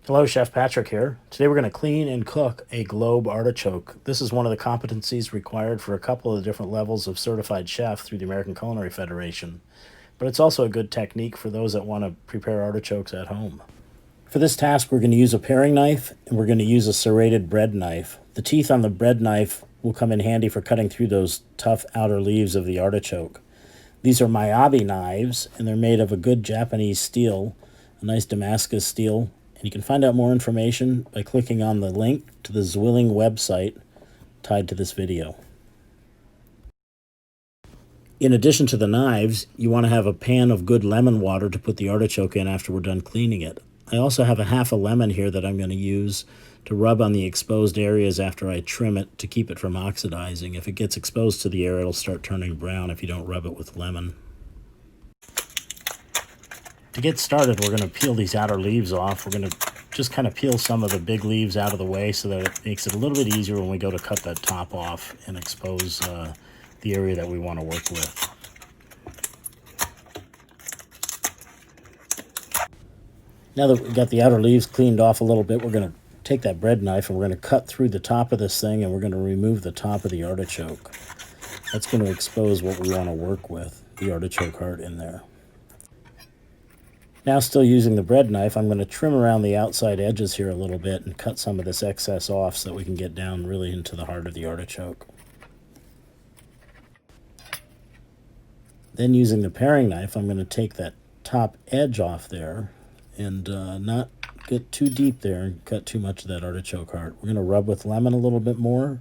Hello, Chef Patrick here. Today we're going to clean and cook a globe artichoke. This is one of the competencies required for a couple of different levels of certified chef through the American Culinary Federation. But it's also a good technique for those that want to prepare artichokes at home. For this task, we're going to use a paring knife and we're going to use a serrated bread knife. The teeth on the bread knife will come in handy for cutting through those tough outer leaves of the artichoke. These are Miyabi knives and they're made of a good Japanese steel, a nice Damascus steel. And you can find out more information by clicking on the link to the Zwilling website tied to this video. In addition to the knives, you want to have a pan of good lemon water to put the artichoke in after we're done cleaning it. I also have a half a lemon here that I'm going to use to rub on the exposed areas after I trim it to keep it from oxidizing. If it gets exposed to the air, it'll start turning brown if you don't rub it with lemon. To get started, we're going to peel these outer leaves off. We're going to just kind of peel some of the big leaves out of the way so that it makes it a little bit easier when we go to cut that top off and expose the area that we want to work with. Now that we've got the outer leaves cleaned off a little bit, we're going to take that bread knife and we're going to cut through the top of this thing and we're going to remove the top of the artichoke. That's going to expose what we want to work with, the artichoke heart in there. Now, still using the bread knife, I'm going to trim around the outside edges here a little bit and cut some of this excess off so that we can get down really into the heart of the artichoke. Then using the paring knife, I'm going to take that top edge off there and not get too deep there and cut too much of that artichoke heart. We're going to rub with lemon a little bit more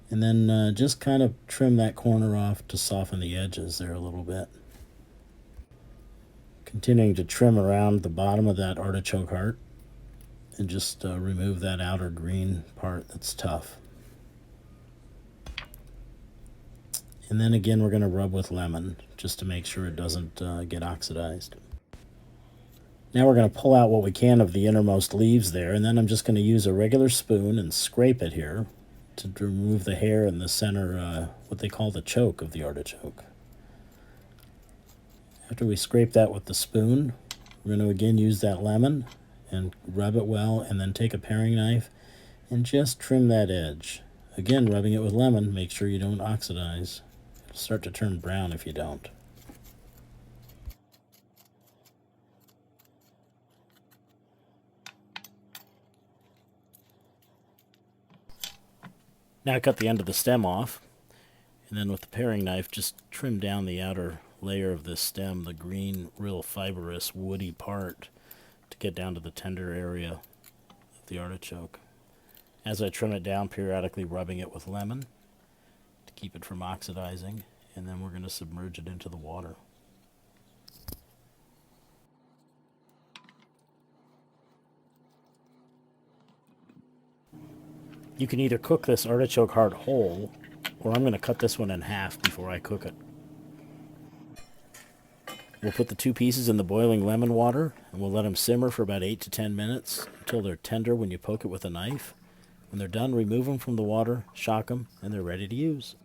and then just kind of trim that corner off to soften the edges there a little bit. Continuing to trim around the bottom of that artichoke heart and just remove that outer green part that's tough. And then again, we're going to rub with lemon just to make sure it doesn't get oxidized. Now we're going to pull out what we can of the innermost leaves there, and then I'm just going to use a regular spoon and scrape it here to remove the hair in the center, what they call the choke of the artichoke. After we scrape that with the spoon, we're going to again use that lemon and rub it well, and then take a paring knife and just trim that edge. Again, rubbing it with lemon, make sure you don't oxidize. It'll start to turn brown if you don't. Now cut the end of the stem off, and then with the paring knife, just trim down the outer layer of this stem, the green, real fibrous, woody part, to get down to the tender area of the artichoke. As I trim it down, periodically rubbing it with lemon to keep it from oxidizing, and then we're going to submerge it into the water. You can either cook this artichoke heart whole, or I'm going to cut this one in half before I cook it. We'll put the two pieces in the boiling lemon water, and we'll let them simmer for about 8 to 10 minutes until they're tender when you poke it with a knife. When they're done, remove them from the water, shock them, and they're ready to use.